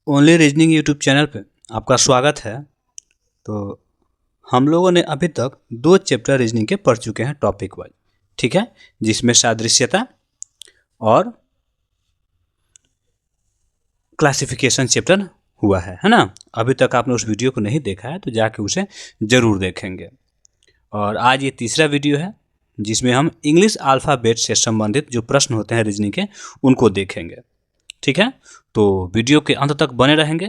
Only reasoning YouTube channel पे आपका स्वागत है। तो हम लोगों ने अभी तक 2 चैप्टर रीजनिंग के पढ़ चुके हैं टॉपिक वाइज, ठीक है, जिसमें सादृश्यता और क्लासिफिकेशन चैप्टर हुआ है ना। अभी तक आपने उस वीडियो को नहीं देखा है तो जाके उसे ज़रूर देखेंगे। और आज ये तीसरा वीडियो है जिसमें हम इंग्लिश अल्फ़ाबेट से संबंधित जो प्रश्न होते हैं रीजनिंग के उनको देखेंगे, ठीक है। तो वीडियो के अंत तक बने रहेंगे।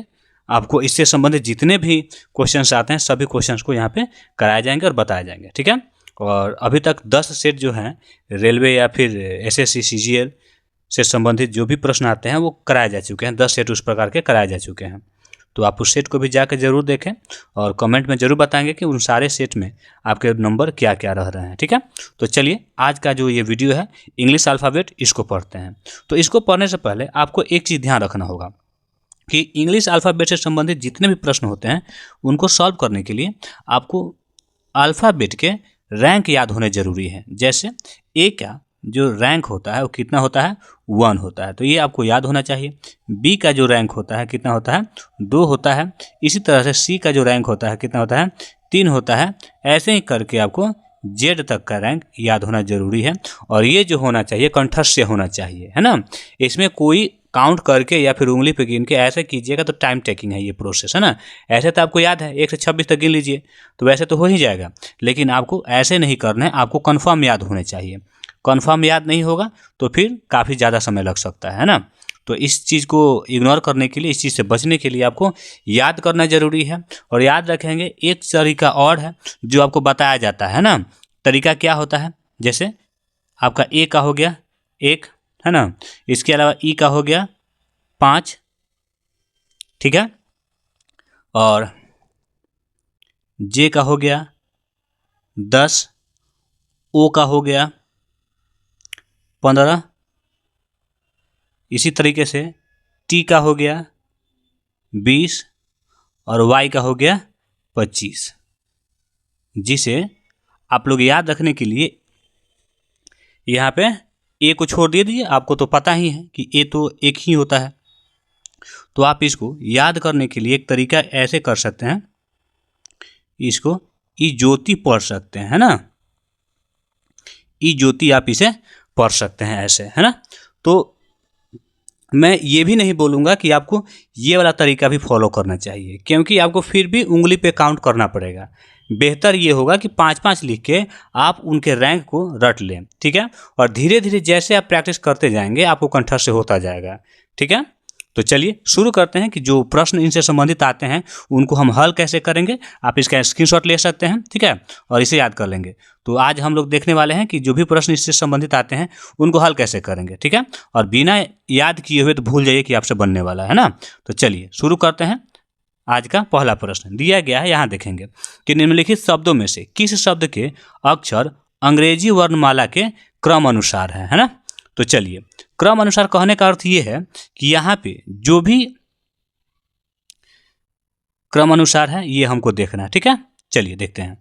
आपको इससे संबंधित जितने भी क्वेश्चंस आते हैं सभी क्वेश्चंस को यहाँ पे कराए जाएंगे और बताए जाएंगे, ठीक है। और अभी तक 10 सेट जो हैं रेलवे या फिर एसएससी सीजीएल से संबंधित जो भी प्रश्न आते हैं वो कराए जा चुके हैं। 10 सेट उस प्रकार के कराए जा चुके हैं। तो आप उस सेट को भी जाकर ज़रूर देखें और कमेंट में ज़रूर बताएंगे कि उन सारे सेट में आपके नंबर क्या क्या रह रहे हैं, ठीक है। तो चलिए आज का जो ये वीडियो है इंग्लिश अल्फ़ाबेट इसको पढ़ते हैं। तो इसको पढ़ने से पहले आपको एक चीज़ ध्यान रखना होगा कि इंग्लिश अल्फ़ाबेट से संबंधित जितने भी प्रश्न होते हैं उनको सॉल्व करने के लिए आपको अल्फ़ाबेट के रैंक याद होने ज़रूरी है। जैसे ए का जो रैंक होता है वो कितना होता है, 1 होता है, तो ये आपको याद होना चाहिए। बी का जो रैंक होता है कितना होता है, 2 होता है। इसी तरह से सी का जो रैंक होता है कितना होता है, 3 होता है। ऐसे ही करके आपको जेड तक का रैंक याद होना जरूरी है। और ये जो होना चाहिए कंठस्थ से होना चाहिए, है ना। इसमें कोई काउंट करके या फिर उंगली पे गिन के ऐसे कीजिएगा तो टाइम टेकिंग है ये प्रोसेस, है ना। ऐसे तो आपको याद है 1 से 26 तक गिन लीजिए तो वैसे तो हो ही जाएगा, लेकिन आपको ऐसे नहीं करना है, आपको कन्फर्म याद होने चाहिए। कन्फर्म याद नहीं होगा तो फिर काफ़ी ज़्यादा समय लग सकता है ना। तो इस चीज़ को इग्नोर करने के लिए, इस चीज़ से बचने के लिए आपको याद करना ज़रूरी है। और याद रखेंगे एक तरीका और है जो आपको बताया जाता है ना। तरीका क्या होता है, जैसे आपका ए का हो गया 1, है ना। इसके अलावा ई का हो गया 5, ठीक है। और जे का हो गया 10, ओ का हो गया 15, इसी तरीके से टी का हो गया 20 और वाई का हो गया 25, जिसे आप लोग याद रखने के लिए यहाँ पे ए को छोड़ दीजिए। आपको तो पता ही है कि ए तो एक ही होता है। तो आप इसको याद करने के लिए एक तरीका ऐसे कर सकते हैं, इसको ई ज्योति पढ़ सकते हैं, है ना। ई ज्योति आप इसे पढ़ सकते हैं ऐसे, है ना। तो मैं ये भी नहीं बोलूँगा कि आपको ये वाला तरीका भी फॉलो करना चाहिए, क्योंकि आपको फिर भी उंगली पे काउंट करना पड़ेगा। बेहतर ये होगा कि 5-5 लिख के आप उनके रैंक को रट लें, ठीक है। और धीरे धीरे जैसे आप प्रैक्टिस करते जाएंगे आपको कंठस्थ से होता जाएगा, ठीक है। तो चलिए शुरू करते हैं कि जो प्रश्न इनसे संबंधित आते हैं उनको हम हल कैसे करेंगे। आप इसका स्क्रीनशॉट ले सकते हैं, ठीक है, और इसे याद कर लेंगे। तो आज हम लोग देखने वाले हैं कि जो भी प्रश्न इससे संबंधित आते हैं उनको हल कैसे करेंगे, ठीक है। और बिना याद किए हुए तो भूल जाइए कि आपसे बनने वाला है ना। तो चलिए शुरू करते हैं। आज का पहला प्रश्न दिया गया है, यहाँ देखेंगे कि निम्नलिखित शब्दों में से किस शब्द के अक्षर अंग्रेजी वर्णमाला के क्रम अनुसार है ना। तो चलिए क्रम अनुसार कहने का अर्थ ये है कि यहाँ पे जो भी क्रम अनुसार है ये हमको देखना है, ठीक है। चलिए देखते हैं।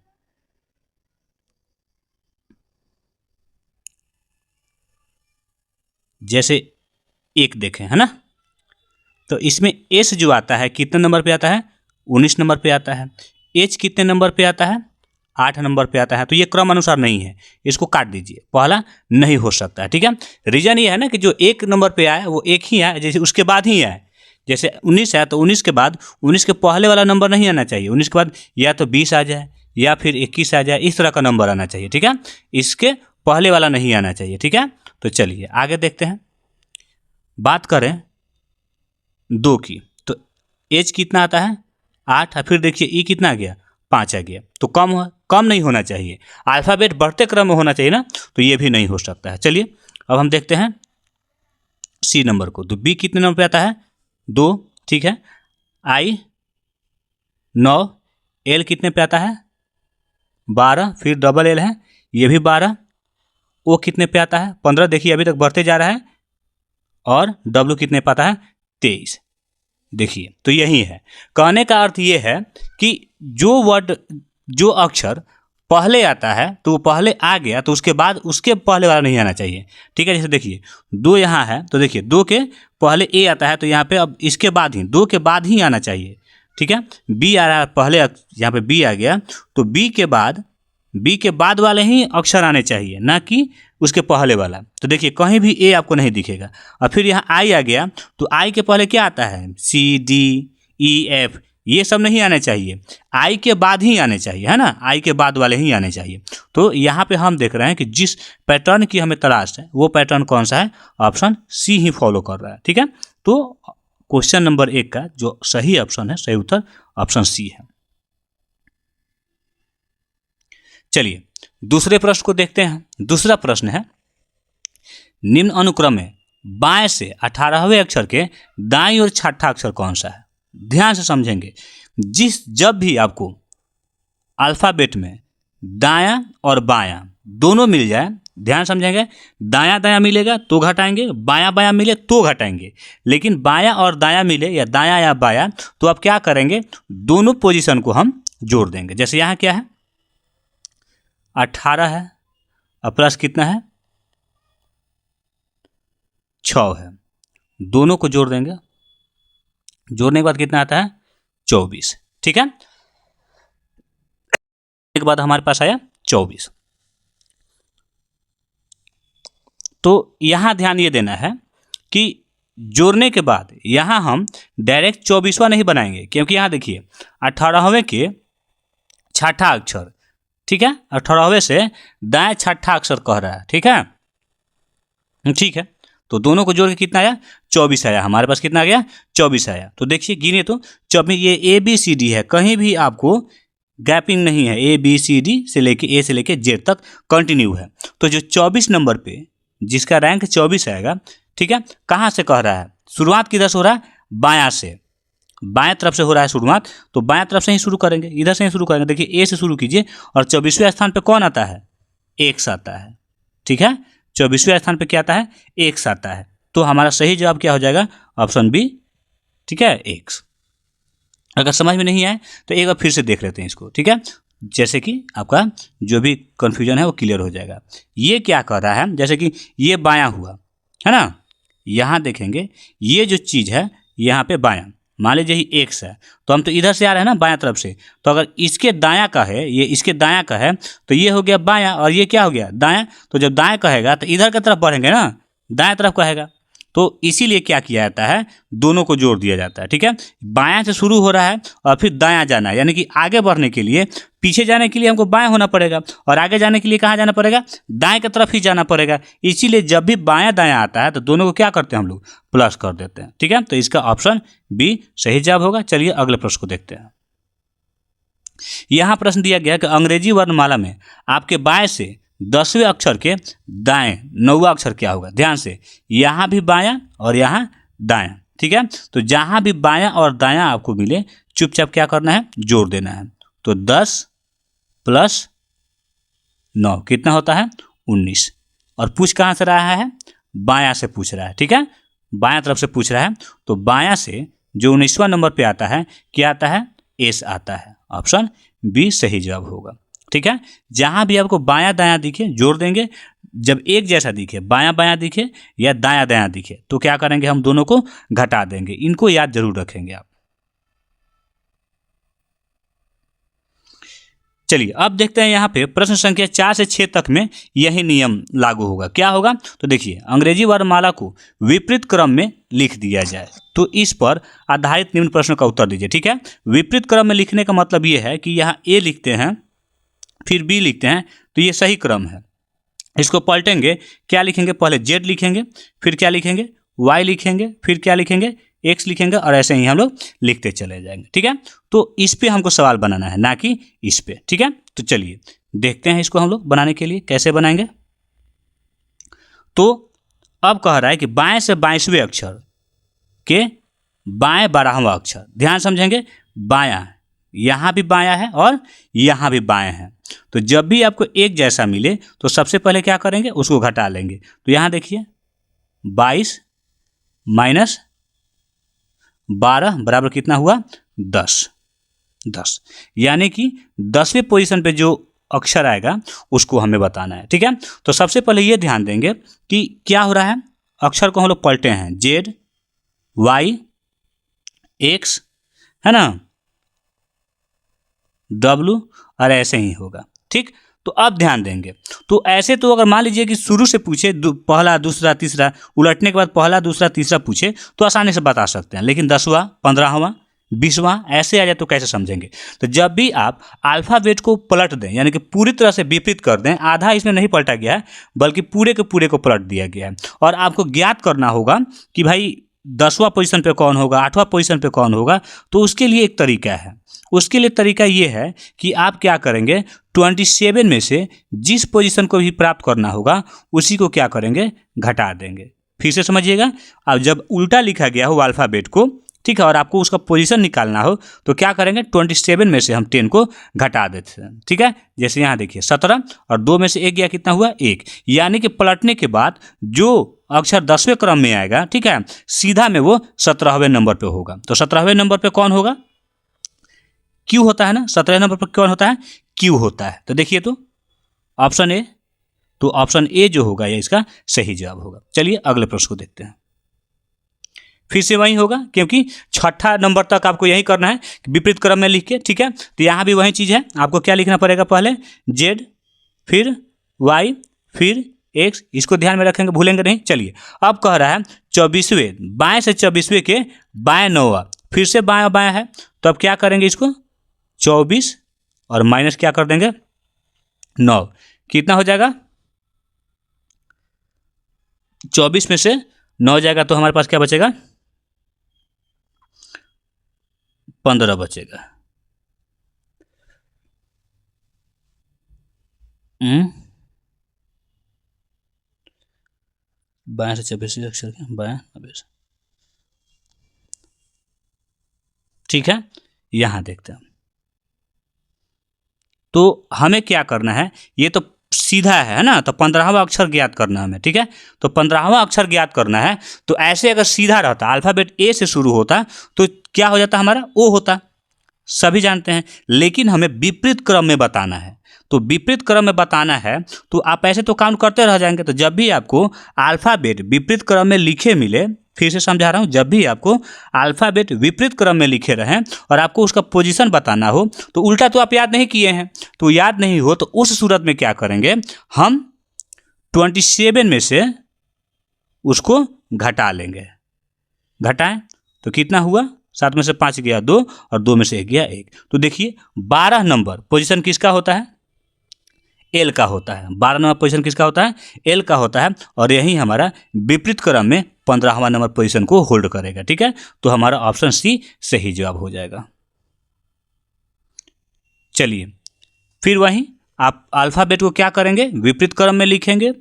जैसे एक देखें, है ना। तो इसमें एस जो आता है कितने नंबर पे आता है, 19 नंबर पे आता है। एच कितने नंबर पे आता है, 8 नंबर पे आता है। तो ये क्रम अनुसार नहीं है, इसको काट दीजिए, पहला नहीं हो सकता है, ठीक है। रीजन ये है ना कि जो 1 नंबर पे आए वो एक ही आए, जैसे उसके बाद ही आए। जैसे 19 है तो 19 के बाद 19 के पहले वाला नंबर नहीं आना चाहिए। 19 के बाद या तो 20 आ जाए या फिर 21 आ जाए, इस तरह का नंबर आना चाहिए, ठीक है। इसके पहले वाला नहीं आना चाहिए, ठीक है। तो चलिए आगे देखते हैं। बात करें 2 की, तो एच कितना आता है, 8। फिर देखिए ई कितना आ गया, 5 आ गया। तो कम नहीं होना चाहिए, अल्फ़ाबेट बढ़ते क्रम में होना चाहिए ना। तो ये भी नहीं हो सकता है। चलिए अब हम देखते हैं सी नंबर को। तो बी कितने नंबर पे आता है, 2, ठीक है। आई 9, एल कितने पे आता है, 12। फिर डबल एल है ये भी 12। ओ कितने पे आता है, 15। देखिए अभी तक बढ़ते जा रहा है। और डब्ल्यू कितने पे आता है, 23। देखिए तो यही है। कहने का अर्थ ये है कि जो अक्षर पहले आता है तो वो पहले आ गया तो उसके बाद उसके पहले वाला नहीं आना चाहिए। ठीक है, जैसे देखिए 2 यहाँ है तो देखिए 2 के पहले ए आता है तो यहाँ पे अब इसके बाद ही 2 के बाद ही आना चाहिए। ठीक है, बी आ रहा है पहले, यहाँ पे बी आ गया तो बी के बाद वाले ही अक्षर आने चाहिए, ना कि उसके पहले वाला। तो देखिए कहीं भी ए आपको नहीं दिखेगा। और फिर यहाँ आई आ गया तो आई के पहले क्या आता है, सी डी ई एफ, ये सब नहीं आने चाहिए, आई के बाद ही आने चाहिए, है ना, आई के बाद वाले ही आने चाहिए। तो यहाँ पे हम देख रहे हैं कि जिस पैटर्न की हमें तलाश है वो पैटर्न कौन सा है, ऑप्शन सी ही फॉलो कर रहा है। ठीक है, तो क्वेश्चन नंबर 1 का जो सही ऑप्शन है, सही उत्तर ऑप्शन सी है। चलिए दूसरे प्रश्न को देखते हैं। दूसरा प्रश्न है, निम्न अनुक्रम में बाएं से 18वें अक्षर के दाईं ओर छठा अक्षर कौन सा है। ध्यान से समझेंगे, जब भी आपको अल्फाबेट में दायां और बायां दोनों मिल जाए, ध्यान समझेंगे, दायां दायां मिलेगा तो घटाएंगे, बायां बायां मिले तो घटाएंगे। लेकिन बायां और दायां मिले या दायां या बायां तो आप क्या करेंगे, दोनों पोजीशन को हम जोड़ देंगे। जैसे यहाँ क्या है, 18 है और प्लस कितना है, 6 है, दोनों को जोड़ देंगे। जोड़ने के बाद कितना आता है, 24। ठीक है, एक बाद हमारे पास आया 24। तो यहां ध्यान ये देना है कि जोड़ने के बाद यहां हम डायरेक्ट 24वां नहीं बनाएंगे, क्योंकि यहां देखिए 18वें के छठा अक्षर, ठीक है, 18वें से दाएं छठा अक्षर कह रहा है। ठीक है, ठीक है, तो दोनों को जोड़ के कितना आया, 24 आया। हमारे पास कितना आ गया, 24 आया। तो देखिए गिने तो 24, ये ए बी सी डी है, कहीं भी आपको गैपिंग नहीं है, ए बी सी डी से लेके ए से लेके जेड तक कंटिन्यू है। तो जो 24 नंबर पे जिसका रैंक 24 आएगा, ठीक है, कहाँ से कह रहा है, शुरुआत किधर से हो रहा है, बायां से, बाएं तरफ से हो रहा है शुरुआत, तो बाएं तरफ से ही शुरू करेंगे, इधर से ही शुरू करेंगे। देखिए ए से शुरू कीजिए और 24वें स्थान पे कौन आता है, एक्स आता है। ठीक है, 24वें स्थान पे क्या आता है, एक्स आता है। तो हमारा सही जवाब क्या हो जाएगा, ऑप्शन बी। ठीक है, एक्स। अगर समझ में नहीं आए तो एक बार फिर से देख लेते हैं इसको। ठीक है, जैसे कि आपका जो भी कंफ्यूजन है वो क्लियर हो जाएगा। ये क्या कह रहा है, जैसे कि ये बायां हुआ है ना, यहाँ देखेंगे ये जो चीज़ है यहाँ पे बायां, मान लीजिए ही एक्स है तो हम तो इधर से आ रहे हैं ना बायां तरफ से, तो अगर इसके दायां का है, ये इसके दायां का है तो ये हो गया बायां और ये क्या हो गया, दायां। तो जब दायां कहेगा तो इधर की तरफ बढ़ेंगे ना, दाएं तरफ कहेगा, तो इसीलिए क्या किया जाता है, दोनों को जोड़ दिया जाता है। ठीक है, बायां से शुरू हो रहा है और फिर दायां जाना है, यानी कि आगे बढ़ने के लिए, पीछे जाने के लिए हमको बायां होना पड़ेगा और आगे जाने के लिए कहाँ जाना पड़ेगा, दाएं की तरफ ही जाना पड़ेगा। इसीलिए जब भी बायां दायां आता है तो दोनों को क्या करते हैं हम लोग, प्लस कर देते हैं। ठीक है, तो इसका ऑप्शन बी सही जवाब होगा। चलिए अगले प्रश्न को देखते हैं। यहां प्रश्न दिया गया कि अंग्रेजी वर्णमाला में आपके बाएं से 10वें अक्षर के दाएं 9वां अक्षर क्या होगा। ध्यान से, यहाँ भी बायां और यहाँ दायां। ठीक है, तो जहाँ भी बायां और दायां आपको मिले चुपचाप क्या करना है, जोड़ देना है। तो 10 + 9 कितना होता है, 19। और पूछ कहाँ से रहा है, बायां से पूछ रहा है। ठीक है, बायां तरफ से पूछ रहा है, तो बायां से जो 19वां नंबर पे आता है क्या आता है, एस आता है। ऑप्शन बी सही जवाब होगा। ठीक है, जहां भी आपको बायां दायां दिखे जोड़ देंगे, जब एक जैसा दिखे, बायां बायां दिखे या दायां दायां दिखे तो क्या करेंगे, हम दोनों को घटा देंगे। इनको याद जरूर रखेंगे आप। चलिए अब देखते हैं यहाँ पे प्रश्न संख्या 4 से 6 तक में यही नियम लागू होगा। क्या होगा, तो देखिए अंग्रेजी वर्णमाला को विपरीत क्रम में लिख दिया जाए, तो इस पर आधारित निम्न प्रश्न का उत्तर दीजिए। ठीक है, विपरीत क्रम में लिखने का मतलब ये है कि यहाँ ए लिखते हैं फिर बी लिखते हैं तो ये सही क्रम है। इसको पलटेंगे, क्या लिखेंगे, पहले जेड लिखेंगे, फिर क्या लिखेंगे, वाई लिखेंगे, फिर क्या लिखेंगे, एक्स लिखेंगे, और ऐसे ही हम लोग लिखते चले जाएंगे। ठीक है, तो इस पे हमको सवाल बनाना है, ना कि इस पे। ठीक है, तो चलिए देखते हैं इसको हम लोग बनाने के लिए कैसे बनाएंगे। तो अब कह रहा है कि बाएं से 22वें अक्षर के बाएं 12वां अक्षर, ध्यान समझेंगे, बायां, यहाँ भी बायां है और यहाँ भी बायां है। तो जब भी आपको एक जैसा मिले तो सबसे पहले क्या करेंगे, उसको घटा लेंगे। तो यहाँ देखिए 22 - 12 बराबर कितना हुआ, 10। यानी कि 10वें पोजीशन पे जो अक्षर आएगा उसको हमें बताना है। ठीक है, तो सबसे पहले ये ध्यान देंगे कि क्या हो रहा है, अक्षर को हम लोग पलटे हैं, जेड वाई एक्स, है ना, डब्लू, और ऐसे ही होगा। ठीक, तो अब ध्यान देंगे, तो ऐसे तो अगर मान लीजिए कि शुरू से पूछे पहला दूसरा तीसरा, उलटने के बाद पहला दूसरा तीसरा पूछे तो आसानी से बता सकते हैं, लेकिन 10वां 15वां 20वां ऐसे आ जाए तो कैसे समझेंगे। तो जब भी आप अल्फ़ाबेट को पलट दें, यानी कि पूरी तरह से विपरीत कर दें, आधा इसमें नहीं पलटा गया है बल्कि पूरे के पूरे को पलट दिया गया है, और आपको ज्ञात करना होगा कि भाई 10वां पोजीशन पे कौन होगा, 8वां पोजीशन पे कौन होगा, तो उसके लिए एक तरीका है। उसके लिए तरीका ये है कि आप क्या करेंगे, 27 में से जिस पोजीशन को भी प्राप्त करना होगा उसी को क्या करेंगे, घटा देंगे। फिर से समझिएगा, अब जब उल्टा लिखा गया हो अल्फ़ाबेट को, ठीक है, और आपको उसका पोजीशन निकालना हो तो क्या करेंगे, 27 में से हम 10 को घटा देते हैं। ठीक है, जैसे यहाँ देखिए 17 और 2 में से 1 गया, कितना हुआ, 1, यानी कि पलटने के बाद जो अक्षर 10वें क्रम में आएगा, ठीक है, सीधा में वो 17वें नंबर पे होगा। तो 17वें नंबर पे कौन होगा, क्यू होता है ना, 17वें नंबर पर कौन होता है, क्यू होता है। तो देखिए, तो ऑप्शन ए, तो ऑप्शन ए जो होगा ये इसका सही जवाब होगा। चलिए अगले प्रश्न को देखते हैं। फिर से वही होगा, क्योंकि छठा नंबर तक आपको यही करना है, विपरीत क्रम में लिख के। ठीक है, तो यहाँ भी वही चीज़ है, आपको क्या लिखना पड़ेगा, पहले जेड, फिर वाई, फिर एक्स, इसको ध्यान में रखेंगे, भूलेंगे नहीं। चलिए, अब कह रहा है 24वें, बाएं से 24वें के बाएं 9वां, फिर से बाएं बाएं है, तो अब क्या करेंगे, इसको 24 और माइनस क्या कर देंगे, 9, कितना हो जाएगा, 24 में से 9 जाएगा तो हमारे पास क्या बचेगा, 15 बचेगा। बाएं से 26 अक्षर के बाएं 90। ठीक है, यहां देखते हैं, तो हमें क्या करना है, ये तो सीधा है ना, तो 15वां अक्षर ज्ञात करना है हमें। ठीक है, तो 15वां अक्षर ज्ञात करना है, तो ऐसे अगर सीधा रहता, अल्फ़ाबेट ए से शुरू होता तो क्या हो जाता, हमारा ओ होता, सभी जानते हैं, लेकिन हमें विपरीत क्रम में बताना है। तो विपरीत क्रम में बताना है तो आप ऐसे तो काउंट करते रह जाएंगे। तो जब भी आपको अल्फ़ाबेट विपरीत क्रम में लिखे मिले, फिर से समझा रहा हूँ, जब भी आपको अल्फ़ाबेट विपरीत क्रम में लिखे रहें और आपको उसका पोजीशन बताना हो, तो उल्टा तो आप याद नहीं किए हैं, तो याद नहीं हो तो उस सूरत में क्या करेंगे, हम 27 में से उसको घटा लेंगे। घटाएं तो कितना हुआ, 7 में से 5 गया 2 और 2 में से 1 गया 1। तो देखिए 12 नंबर पोजीशन किसका होता है, एल का होता है। 12 नंबर पोजीशन किसका होता है, एल का होता है, और यही हमारा विपरीत क्रम में 15वां नंबर पोजीशन को होल्ड करेगा। ठीक है, तो हमारा ऑप्शन सी सही जवाब हो जाएगा। चलिए, फिर वहीं आप अल्फ़ाबेट को क्या करेंगे, विपरीत क्रम में लिखेंगे,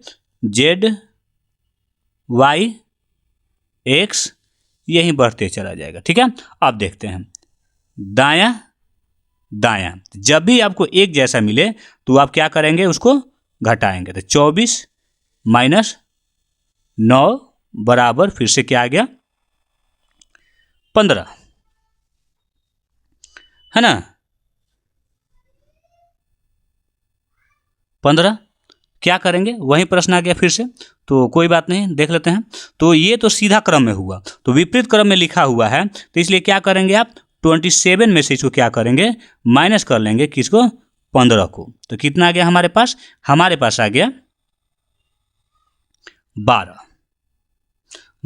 जेड वाई एक्स, यही बढ़ते चला जाएगा। ठीक है, अब देखते हैं दायां दायां, जब भी आपको एक जैसा मिले तो आप क्या करेंगे, उसको घटाएंगे। तो 24 माइनस 9 बराबर, फिर से क्या आ गया, 15, है ना, 15। क्या करेंगे, वही प्रश्न आ गया फिर से, तो कोई बात नहीं, देख लेते हैं। तो ये तो सीधा क्रम में हुआ, तो विपरीत क्रम में लिखा हुआ है, तो इसलिए क्या करेंगे आप, 27 में से इसको क्या करेंगे, माइनस कर लेंगे, किसको, 15 को। तो कितना आ गया हमारे पास, हमारे पास आ गया 12।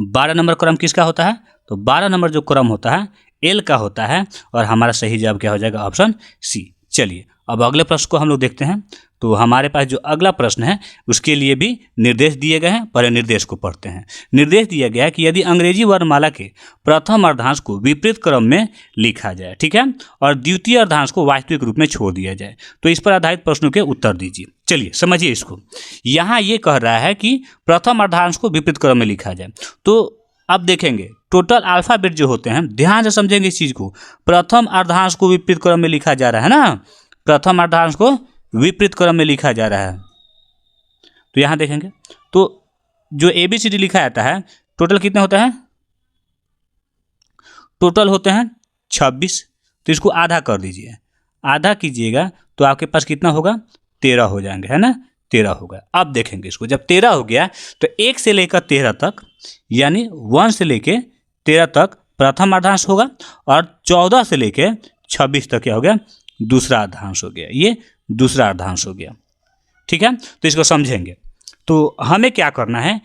12 नंबर क्रम किसका होता है, तो 12 नंबर जो क्रम होता है एल का होता है, और हमारा सही जवाब क्या हो जाएगा, ऑप्शन सी। चलिए अब अगले प्रश्न को हम लोग देखते हैं। तो हमारे पास जो अगला प्रश्न है उसके लिए भी निर्देश दिए गए हैं, पहले निर्देश को पढ़ते हैं। निर्देश दिया गया है कि यदि अंग्रेजी वर्णमाला के प्रथम अर्धांश को विपरीत क्रम में लिखा जाए, ठीक है, और द्वितीय अर्धांश को वास्तविक रूप में छोड़ दिया जाए, तो इस पर आधारित प्रश्नों के उत्तर दीजिए। चलिए समझिए इसको, यहाँ ये कह रहा है कि प्रथम अर्धांश को विपरीत क्रम में लिखा जाए। तो अब देखेंगे टोटल अल्फ़ाबेट जो होते हैं, ध्यान से समझेंगे इस चीज़ को, प्रथम अर्धांश को विपरीत क्रम में लिखा जा रहा है ना, प्रथम अर्धांश को विपरीत क्रम में लिखा जा रहा है। तो यहाँ देखेंगे तो जो ABCD लिखा जाता है, टोटल कितने होते हैं, टोटल होते हैं 26। तो इसको आधा कर दीजिए, आधा कीजिएगा तो आपके पास कितना होगा, 13 हो जाएंगे, है ना, 13 हो गया। अब देखेंगे इसको, जब 13 हो गया तो 1 से लेकर 13 तक, यानी 1 से लेकर 13 तक प्रथम अर्धांश होगा, और 14 से लेकर 26 तक क्या हो गया, दूसरा अर्धांश हो गया। ये दूसरा अर्धांश हो गया, ठीक है। तो इसको समझेंगे। तो हमें क्या करना है,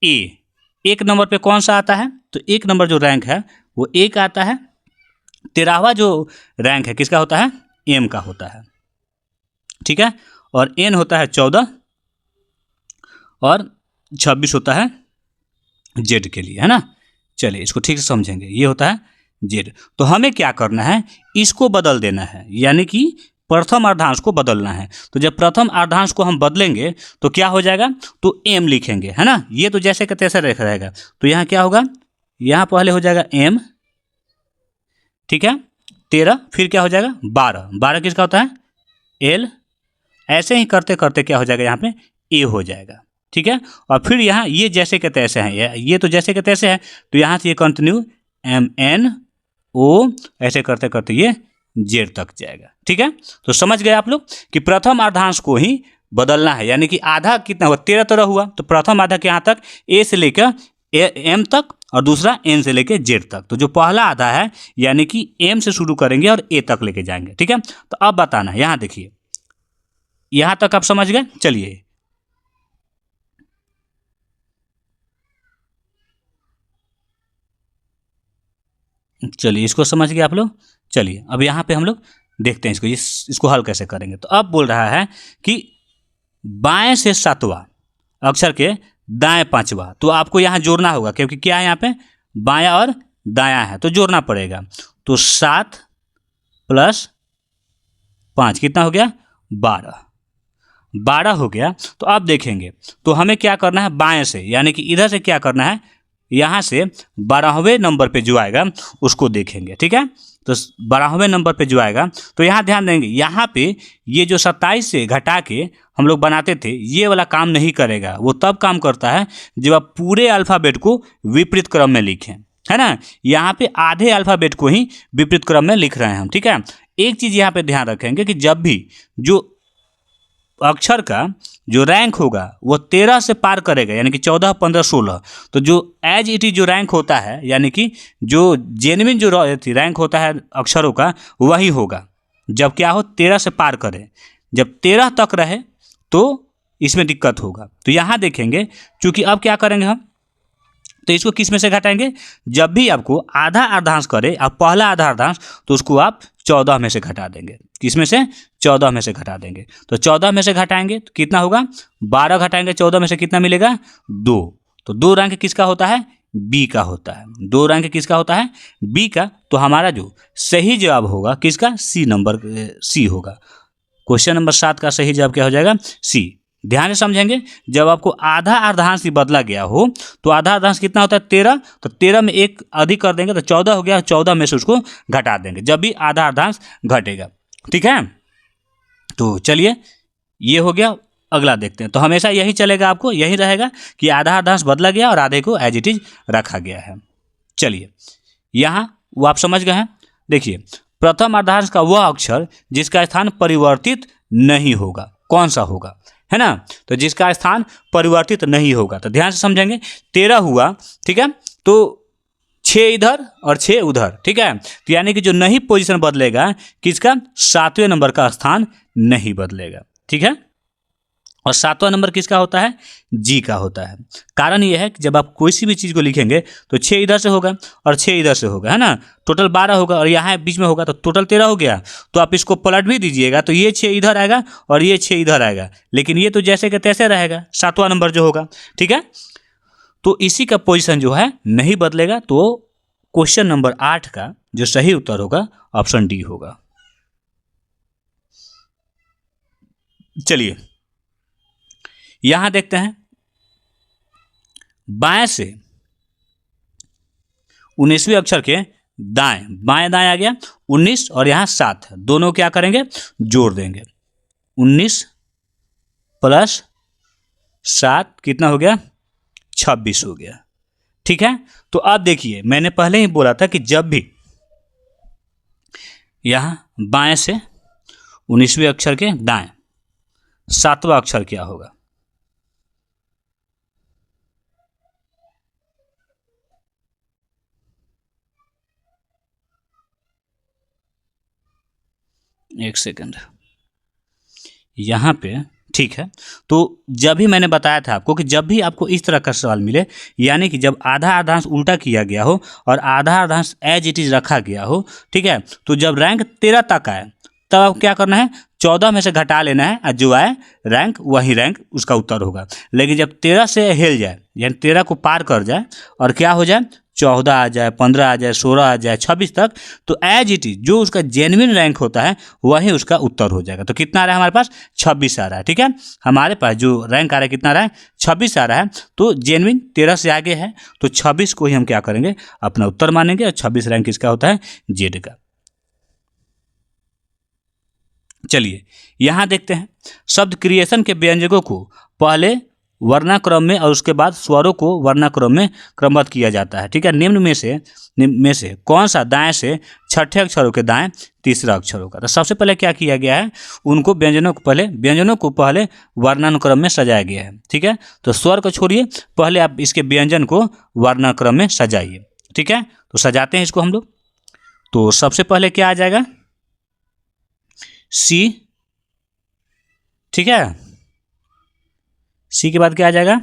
ए, एक नंबर पे कौन सा आता है, तो एक नंबर जो रैंक है वो ए का आता है। 13वां जो रैंक है किसका होता है, एम का होता है, ठीक है। और एन होता है 14 और 26 होता है जेड के लिए, है ना। चलिए इसको ठीक से समझेंगे, ये होता है जेड। तो हमें क्या करना है, इसको बदल देना है, यानी कि प्रथम अर्धांश को बदलना है। तो जब प्रथम अर्धांश को हम बदलेंगे तो क्या हो जाएगा, तो एम लिखेंगे, है ना। ये तो जैसे का तैसे रहेगा। तो यहाँ क्या होगा, यहाँ पहले हो जाएगा एम, ठीक है, 13, फिर क्या हो जाएगा 12, 12 किसका होता है, एल। ऐसे ही करते करते क्या हो जाएगा, यहाँ पे ए हो जाएगा, ठीक है। और फिर यहाँ ये जैसे के तैसे हैं, ये तो जैसे के तैसे है, तो यहाँ से ये कंटिन्यू एम एन ओ, ऐसे करते करते ये जेड तक जाएगा, ठीक है। तो समझ गए आप लोग कि प्रथम अर्धांश को ही बदलना है, यानी कि आधा कितना हुआ, 13 तरह हुआ, तो प्रथम आधा के यहाँ तक ए से लेकर एम तक, और दूसरा एन से लेकर जेड तक। तो जो पहला आधा है यानी कि एम से शुरू करेंगे और ए तक लेके जाएंगे, ठीक है। तो अब बताना है, यहाँ देखिए, यहाँ तक आप समझ गए। चलिए चलिए इसको समझ गए आप लोग। चलिए अब यहाँ पे हम लोग देखते हैं इसको हल कैसे करेंगे। तो अब बोल रहा है कि बाएं से 7वां अक्षर के दाएं 5वां, तो आपको यहाँ जोड़ना होगा, क्योंकि क्या है यहाँ पे बायां और दायां है, तो जोड़ना पड़ेगा। तो 7 + 5 कितना हो गया, 12, 12 हो गया। तो अब देखेंगे, तो हमें क्या करना है, बाएं से, यानी कि इधर से क्या करना है, यहाँ से 12वें नंबर पे जो आएगा उसको देखेंगे, ठीक है। तो 12वें नंबर पे जो आएगा, तो यहाँ ध्यान देंगे, यहाँ पे ये जो 27 से घटा के हम लोग बनाते थे, ये वाला काम नहीं करेगा। वो तब काम करता है जब आप पूरे अल्फ़ाबेट को विपरीत क्रम में लिखें, है ना। यहाँ पे आधे अल्फ़ाबेट को ही विपरीत क्रम में लिख रहे हैं हम, ठीक है। एक चीज़ यहाँ पे ध्यान रखेंगे कि जब भी जो अक्षर का जो रैंक होगा वो 13 से पार करेगा, यानी कि 14, 15, 16, तो जो एज इट इज जो रैंक होता है, यानी कि जो जेन्युइन जो रैंक होता है अक्षरों का, वही होगा जब क्या हो 13 से पार करे। जब 13 तक रहे तो इसमें दिक्कत होगा। तो यहाँ देखेंगे, चूँकि अब क्या करेंगे हम, तो इसको किस में से घटाएंगे, जब भी आपको आधा अर्धांश करे, आप पहला आधा अर्धांश, तो उसको आप 14 में से घटा देंगे। किस में से, 14 में से घटा देंगे। तो 14 में से घटाएंगे तो कितना होगा, 12 घटाएंगे 14 में से कितना मिलेगा, 2। तो 2 रैंक किसका होता है, बी का होता है। 2 रैंक किसका होता है, बी का। तो हमारा जो सही जवाब होगा किसका, सी नंबर, सी होगा। क्वेश्चन नंबर 7 का सही जवाब क्या हो जाएगा, सी। ध्यान से समझेंगे, जब आपको आधा अर्धांश ही बदला गया हो, तो आधा अर्धांश कितना होता है, 13, तो 13 में एक अधिक कर देंगे तो 14 हो गया, 14 में से उसको घटा देंगे जब भी आधा अर्धांश घटेगा, ठीक है। तो चलिए ये हो गया। अगला देखते हैं। तो हमेशा यही चलेगा, आपको यही रहेगा कि आधा अर्धांश बदला गया और आधे को एज इट इज रखा गया है। चलिए यहाँ वो आप समझ गए हैं। देखिए, प्रथम अर्धांश का वह अक्षर जिसका स्थान परिवर्तित नहीं होगा, कौन सा होगा, है ना। तो जिसका स्थान परिवर्तित नहीं होगा, तो ध्यान से समझेंगे। 13 हुआ, ठीक है, तो 6 इधर और 6 उधर, ठीक है। तो यानी कि जो नहीं पोजीशन बदलेगा किसका, 7वें नंबर का स्थान नहीं बदलेगा, ठीक है। और 7वां नंबर किसका होता है, जी का होता है। कारण यह है कि जब आप कोई सी भी चीज़ को लिखेंगे तो 6 इधर से होगा और 6 इधर से होगा, है ना। टोटल 12 होगा और यहाँ बीच में होगा, तो टोटल 13 हो गया। तो आप इसको पलट भी दीजिएगा तो ये 6 इधर आएगा और ये 6 इधर आएगा, लेकिन ये तो जैसे कि तैसे रहेगा, 7वां नंबर जो होगा, ठीक है। तो इसी का पोजिशन जो है नहीं बदलेगा। तो क्वेश्चन नंबर 8 का जो सही उत्तर होगा ऑप्शन डी होगा। चलिए यहां देखते हैं, बाएं से 19वें अक्षर के दाएं, बाएं दाएं आ गया 19 और यहाँ 7, दोनों क्या करेंगे, जोड़ देंगे। 19 + 7 कितना हो गया, 26 हो गया, ठीक है। तो अब देखिए, मैंने पहले ही बोला था कि जब भी यहाँ बाएं से 19वें अक्षर के दाएं, सातवां अक्षर क्या होगा? एक सेकंड, यहाँ पे ठीक है। तो जब भी मैंने बताया था आपको कि जब भी आपको इस तरह का सवाल मिले, यानी कि जब आधा अर्धांश उल्टा किया गया हो और आधा अर्धांश एज इट इज रखा गया हो, ठीक है, तो जब रैंक 13 तक आए तब आपको क्या करना है, 14 में से घटा लेना है और जो आए रैंक वही रैंक उसका उत्तर होगा। लेकिन जब 13 से हिल जाए, यानी 13 को पार कर जाए और क्या हो जाए, 14 आ जाए, 15 आ जाए, 16 आ जाए, 26 तक, तो एज इट इज जो उसका जेन्युइन रैंक होता है वही उसका उत्तर हो जाएगा। तो कितना आ रहा है हमारे पास, 26 आ रहा है। ठीक है, हमारे पास जो रैंक आ रहा है कितना आ रहा है, 26 आ रहा है। तो जेन्युइन 13 से आगे है, तो 26 को ही हम क्या करेंगे, अपना उत्तर मानेंगे। और 26 रैंक किसका होता है, जेड का। चलिए यहां देखते हैं, शब्द क्रिएशन के व्यंजकों को पहले वर्णाक्रम में और उसके बाद स्वरों को वर्णाक्रम में क्रमबद्ध किया जाता है। ठीक है, निम्न में से कौन सा दाएं से छठे अक्षरों के दाएं तीसरा अक्षर होगा? तो सबसे पहले क्या किया गया है, उनको व्यंजनों को पहले वर्णानुक्रम में सजाया गया है। ठीक है, तो स्वर को छोड़िए, पहले आप इसके व्यंजन को वर्णानुक्रम में सजाइए। ठीक है, तो सजाते हैं इसको हम लोग। तो सबसे पहले क्या आ जाएगा, सी। ठीक है, सी के बाद क्या आ जाएगा,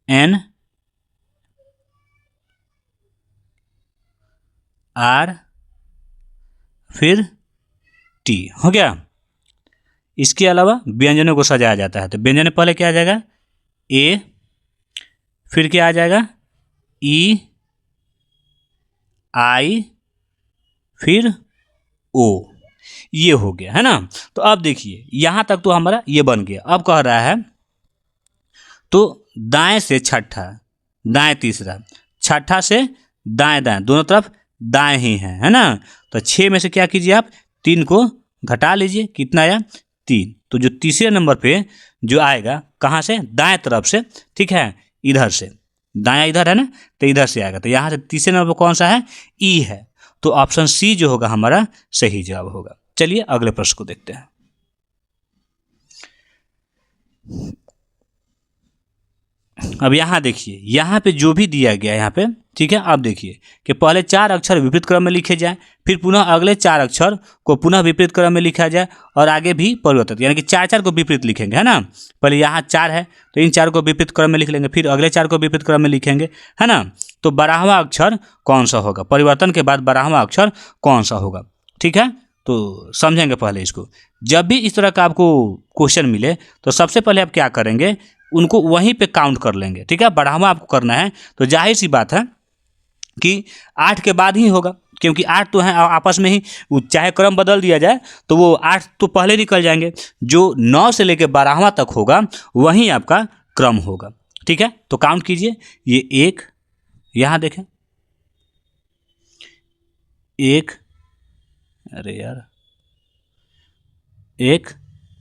एन, आर, फिर टी। हो गया। इसके अलावा व्यंजनों को सजाया जाता है। तो व्यंजन में पहले क्या आ जाएगा, ए, फिर क्या आ जाएगा, ई, आई, फिर ओ। ये हो गया है ना। तो अब देखिए यहां तक तो हमारा ये बन गया। अब कह रहा है तो दाएं से छठा, दाएं तीसरा, छठा से दाएं दाएं, दोनों तरफ दाएं ही है ना। तो 6 में से क्या कीजिए आप, 3 को घटा लीजिए, कितना आया, 3। तो जो तीसरे नंबर पे जो आएगा कहाँ से, दाएं तरफ से। ठीक है, इधर से, दायां इधर है ना, तो इधर से आएगा। तो यहाँ से तीसरे नंबर पर कौन सा है, ई है। तो ऑप्शन सी जो होगा हमारा सही जवाब होगा। चलिए अगले प्रश्न को देखते हैं। अब यहाँ देखिए, यहाँ पे जो भी दिया गया है यहाँ पे, ठीक है, अब देखिए कि पहले 4 अक्षर विपरीत क्रम में लिखे जाए, फिर पुनः अगले 4 अक्षर को पुनः विपरीत क्रम में लिखा जाए और आगे भी परिवर्तित, यानी कि 4 को विपरीत लिखेंगे, है ना। पहले यहाँ 4 है तो इन 4 को विपरीत क्रम में लिख लेंगे, फिर अगले 4 को विपरीत क्रम में लिखेंगे, है ना। तो 12वां अक्षर कौन सा होगा, परिवर्तन के बाद 12वां अक्षर कौन सा होगा। ठीक है, तो समझेंगे पहले इसको। जब भी इस तरह का आपको क्वेश्चन मिले तो सबसे पहले आप क्या करेंगे, उनको वहीं पे काउंट कर लेंगे। ठीक है, 12वां आपको करना है तो जाहिर सी बात है कि 8 के बाद ही होगा, क्योंकि 8 तो है आपस में ही, चाहे क्रम बदल दिया जाए तो वो 8 तो पहले निकल जाएंगे। जो 9 से लेकर 12वां तक होगा वहीं आपका क्रम होगा। ठीक है, तो काउंट कीजिए, ये 1, यहाँ देखें 1, अरे यार 1,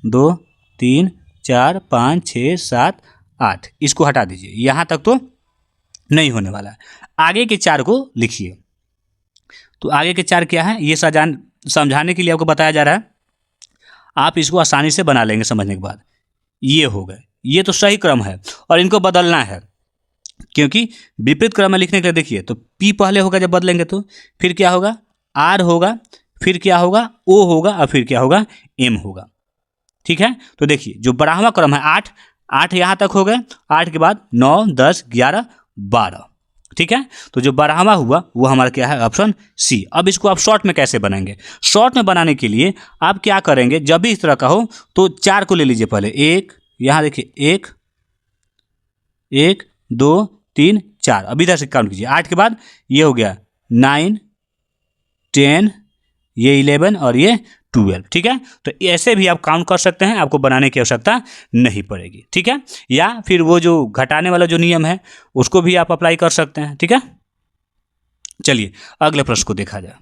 2, 3, 4, 5, 6, 7, 8, इसको हटा दीजिए, यहाँ तक तो नहीं होने वाला है। आगे के 4 को लिखिए। तो आगे के 4 क्या है, ये समझाने के लिए आपको बताया जा रहा है। आप इसको आसानी से बना लेंगे समझने के बाद। ये हो गए, ये तो सही क्रम है और इनको बदलना है, क्योंकि विपरीत क्रम में लिखने के लिए देखिए, तो पी पहले होगा जब बदलेंगे, तो फिर क्या होगा, आर होगा, फिर क्या होगा, ओ होगा, और फिर क्या होगा, एम होगा। ठीक है, तो देखिए जो 12वां क्रम है 8 यहाँ तक हो गए, 8 के बाद 9, 10, 11, 12। ठीक है, तो जो 12वां हुआ वो हमारा क्या है, ऑप्शन सी। अब इसको आप शॉर्ट में कैसे बनाएंगे, शॉर्ट में बनाने के लिए आप क्या करेंगे, जब भी इस तरह का हो तो 4 को ले लीजिए पहले, 1, यहाँ देखिए 1, 1, 2, 3, 4, अब इधर से काउंट कीजिए। 8 के बाद ये हो गया 9, 10, ये 11 और ये 12। ठीक है, तो ऐसे भी आप काउंट कर सकते हैं, आपको बनाने की आवश्यकता नहीं पड़ेगी। ठीक है, या फिर वो जो घटाने वाला जो नियम है उसको भी आप अप्लाई कर सकते हैं। ठीक है, चलिए अगले प्रश्न को देखा जाए।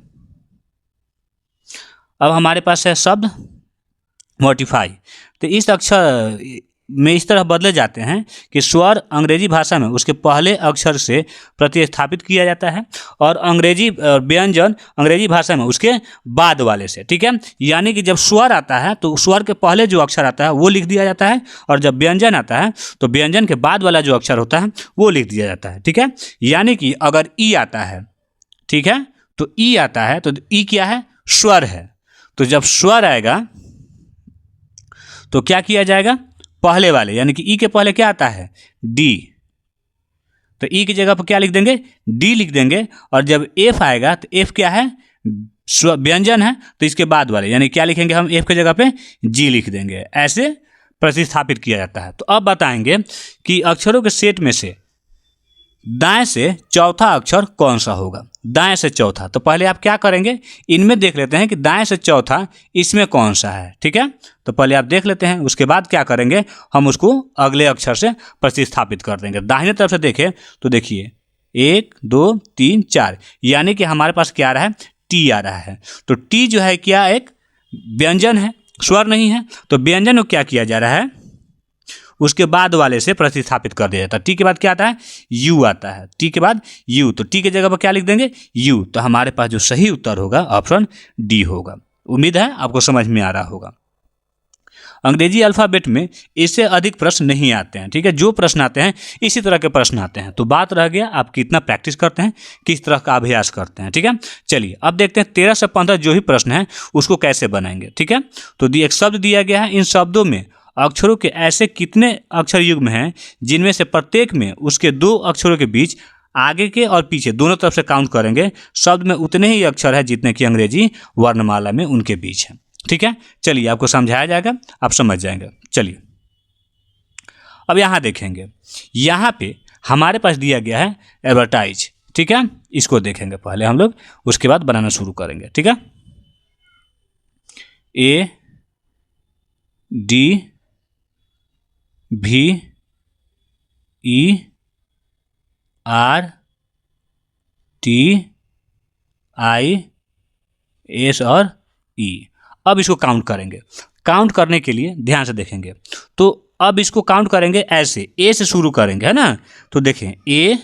अब हमारे पास है शब्द मोटिफाई। तो में इस तरह बदले जाते हैं कि स्वर अंग्रेजी भाषा में उसके पहले अक्षर से प्रतिस्थापित किया जाता है और अंग्रेजी व्यंजन अंग्रेजी भाषा में उसके बाद वाले से, ठीक है। यानी कि जब स्वर आता है तो स्वर के पहले जो अक्षर आता है वो लिख दिया जाता है और जब व्यंजन आता है तो व्यंजन के बाद वाला जो अक्षर होता है वो लिख दिया जाता है, ठीक है। यानी कि अगर ई आता है, ठीक है, तो ई आता है तो ई क्या है, स्वर है। तो जब स्वर आएगा तो क्या किया जाएगा, पहले वाले यानी कि ई के पहले क्या आता है, डी, तो ई की जगह पर क्या लिख देंगे, डी लिख देंगे। और जब एफ आएगा तो एफ क्या है, व्यंजन है, तो इसके बाद वाले यानी क्या लिखेंगे हम, एफ की जगह पे जी लिख देंगे। ऐसे प्रतिस्थापित किया जाता है। तो अब बताएंगे कि अक्षरों के सेट में से दाएं से चौथा अक्षर कौन सा होगा, दाएं से चौथा। तो पहले आप क्या करेंगे, इनमें देख लेते हैं कि दाएं से चौथा इसमें कौन सा है, ठीक है। तो पहले आप देख लेते हैं, उसके बाद क्या करेंगे, हम उसको अगले अक्षर से प्रतिस्थापित कर देंगे। दाहिने तरफ से देखें तो देखिए 1 2 3 4 यानी कि हमारे पास क्या आ रहा है, टी आ रहा है। तो टी जो है क्या, एक व्यंजन है, स्वर नहीं है। तो व्यंजन को क्या किया जा रहा है, उसके बाद वाले से प्रतिस्थापित कर दिया जाता है। टी के बाद क्या आता है, यू आता है, टी के बाद यू, तो टी के जगह पर क्या लिख देंगे, यू। तो हमारे पास जो सही उत्तर होगा ऑप्शन डी होगा। उम्मीद है आपको समझ में आ रहा होगा। अंग्रेजी अल्फ़ाबेट में इससे अधिक प्रश्न नहीं आते हैं, ठीक है। जो प्रश्न आते हैं इसी तरह के प्रश्न आते हैं। तो बात रह गया आप कितना प्रैक्टिस करते हैं, किस तरह का अभ्यास करते हैं, ठीक है। चलिए अब देखते हैं 13 से 15 जो ही प्रश्न है उसको कैसे बनाएंगे, ठीक है। तो एक शब्द दिया गया है, इन शब्दों में अक्षरों के ऐसे कितने अक्षर युग्म हैं जिनमें से प्रत्येक में उसके 2 अक्षरों के बीच आगे के और पीछे दोनों तरफ से काउंट करेंगे, शब्द में उतने ही अक्षर है जितने कि अंग्रेजी वर्णमाला में उनके बीच है, ठीक है। चलिए आपको समझाया जाएगा, आप समझ जाएंगे। चलिए अब यहाँ देखेंगे, यहाँ पे हमारे पास दिया गया है एडवर्टाइज, ठीक है। इसको देखेंगे पहले हम लोग, उसके बाद बनाना शुरू करेंगे, ठीक है। ए डी भी E R T I S और ई। अब इसको काउंट करेंगे। काउंट करने के लिए ध्यान से देखेंगे, तो अब इसको काउंट करेंगे ऐसे, ए से शुरू करेंगे, है ना। तो देखें A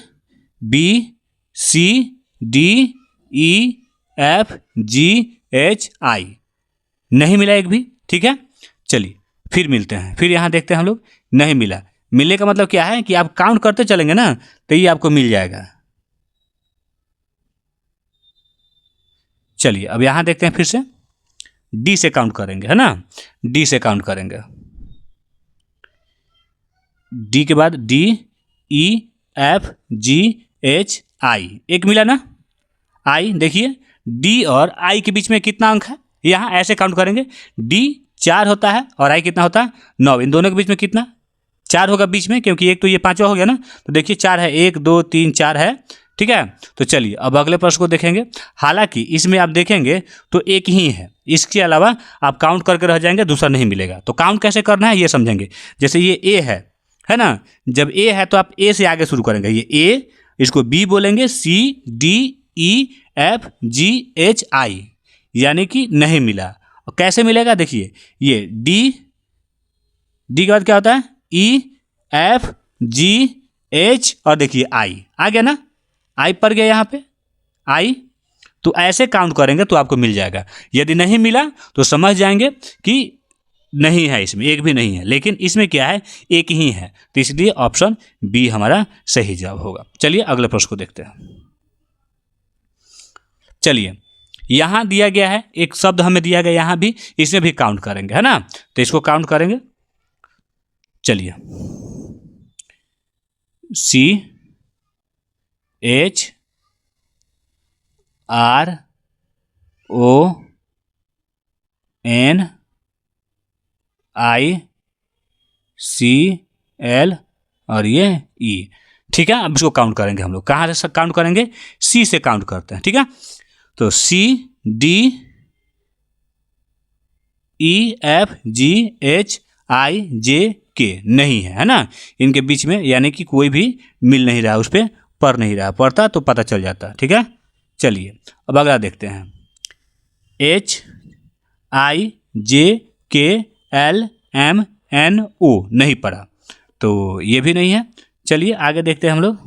B C D E F G H I, नहीं मिला एक भी, ठीक है। चलिए फिर मिलते हैं, फिर यहाँ देखते हैं हम लोग, नहीं मिला। मिलने का मतलब क्या है कि आप काउंट करते चलेंगे ना तो ये आपको मिल जाएगा। चलिए अब यहाँ देखते हैं, फिर से डी से काउंट करेंगे, है ना। डी से काउंट करेंगे, डी के बाद D E F G H आई, एक मिला ना। आई देखिए, डी और आई के बीच में कितना अंक है, यहाँ ऐसे काउंट करेंगे, डी 4 होता है और आई कितना होता है 9, इन दोनों के बीच में कितना 4 होगा बीच में, क्योंकि एक तो ये 5वां हो गया ना। तो देखिए 4 है, 1 2 3 4 है, ठीक है। तो चलिए अब अगले प्रश्न को देखेंगे। हालांकि इसमें आप देखेंगे तो एक ही है, इसके अलावा आप काउंट करके रह जाएंगे, दूसरा नहीं मिलेगा। तो काउंट कैसे करना है ये समझेंगे। जैसे ये ए है ना, जब ए है तो आप ए से आगे शुरू करेंगे, ये ए, इसको बी बोलेंगे, C D E F G H I, यानी कि नहीं मिला। और कैसे मिलेगा, देखिए ये डी के बाद क्या होता है, ई एफ जी एच और देखिए आई आ गया ना, आई पर गया यहाँ पे आई। तो ऐसे काउंट करेंगे तो आपको मिल जाएगा। यदि नहीं मिला तो समझ जाएंगे कि नहीं है, इसमें एक भी नहीं है, लेकिन इसमें क्या है, एक ही है। तो इसलिए ऑप्शन बी हमारा सही जवाब होगा। चलिए अगले प्रश्न को देखते हैं। चलिए यहाँ दिया गया है, एक शब्द हमें दिया गया, यहाँ भी इसमें भी काउंट करेंगे, है ना। तो इसको काउंट करेंगे। चलिए C H R O N I C L और ये ई, ठीक है। अब इसको काउंट करेंगे हम लोग, कहाँ से काउंट करेंगे, सी से काउंट करते हैं, ठीक है। तो C D E F G H I J K नहीं है ना, इनके बीच में, यानी कि कोई भी मिल नहीं रहा, उस पर पढ़ नहीं रहा, पढ़ता तो पता चल जाता, ठीक है। चलिए अब अगला देखते हैं, एच आई जे के एल एम NO नहीं पढ़ा, तो ये भी नहीं है। चलिए आगे देखते हैं हम लोग।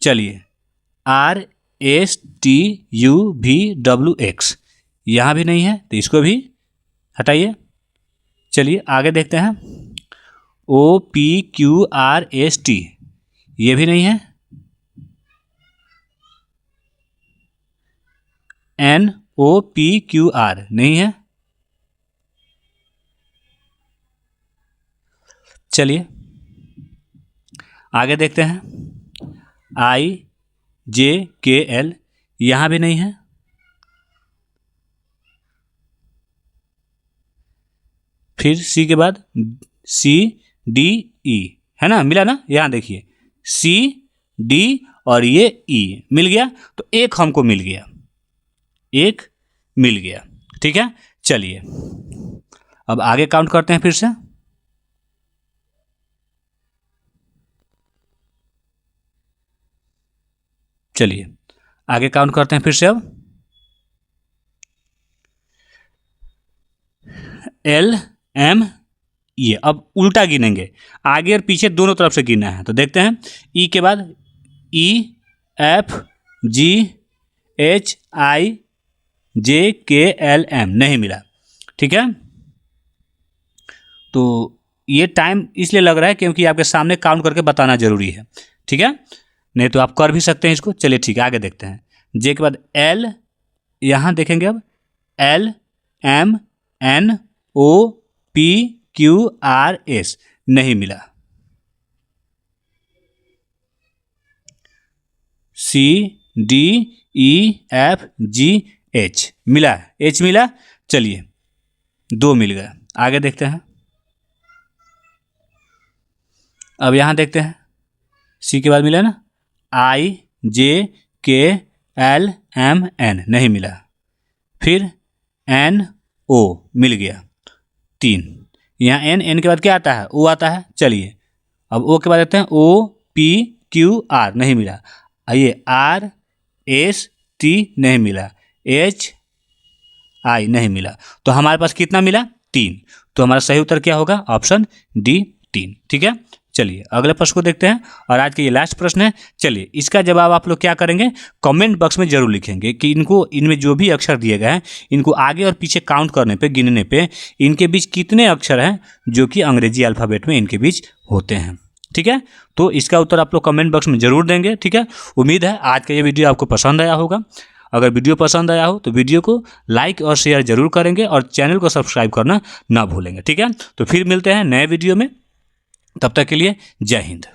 चलिए RSTUVWX यहाँ भी नहीं है, तो इसको भी हटाइए। चलिए आगे देखते हैं। OPQRST ये भी नहीं है। NOPQR नहीं है। चलिए आगे देखते हैं। IJKL यहाँ भी नहीं है। फिर C के बाद CDE है ना, मिला ना, यहाँ देखिए CD और ये E मिल गया, तो एक हमको मिल गया, एक मिल गया। ठीक है, चलिए अब आगे काउंट करते हैं फिर से। चलिए आगे काउंट करते हैं फिर से। अब LM ये अब उल्टा गिनेंगे, आगे और पीछे दोनों तरफ से गिनना है। तो देखते हैं। E के बाद EFGHIJKLM नहीं मिला। ठीक है, तो ये टाइम इसलिए लग रहा है क्योंकि आपके सामने काउंट करके बताना जरूरी है। ठीक है, नहीं तो आप कर भी सकते हैं इसको। चलिए ठीक है, आगे देखते हैं। J के बाद L, यहाँ देखेंगे अब LMNOPQRS नहीं मिला। CDEFGH मिला, H मिला। चलिए 2 मिल गया। आगे देखते हैं। अब यहाँ देखते हैं। C के बाद मिला ना, IJKLMN नहीं मिला। फिर NO मिल गया 3। यहाँ N के बाद क्या आता है, O आता है। चलिए अब O के बाद देखते हैं। OPQR नहीं मिला। आइए RST नहीं मिला, HI नहीं मिला। तो हमारे पास कितना मिला, 3। तो हमारा सही उत्तर क्या होगा, ऑप्शन D 3। ठीक है, चलिए अगले प्रश्न को देखते हैं, और आज का ये लास्ट प्रश्न है। चलिए इसका जवाब आप लोग क्या करेंगे, कमेंट बॉक्स में जरूर लिखेंगे कि इनमें जो भी अक्षर दिए गए हैं, इनको आगे और पीछे काउंट करने पे, गिनने पे इनके बीच कितने अक्षर हैं जो कि अंग्रेजी अल्फ़ाबेट में इनके बीच होते हैं। ठीक है, तो इसका उत्तर आप लोग कमेंट बॉक्स में जरूर देंगे। ठीक है, उम्मीद है आज का ये वीडियो आपको पसंद आया होगा। अगर वीडियो पसंद आया हो तो वीडियो को लाइक और शेयर जरूर करेंगे, और चैनल को सब्सक्राइब करना ना भूलेंगे। ठीक है, तो फिर मिलते हैं नए वीडियो में, तब तक के लिए जय हिंद।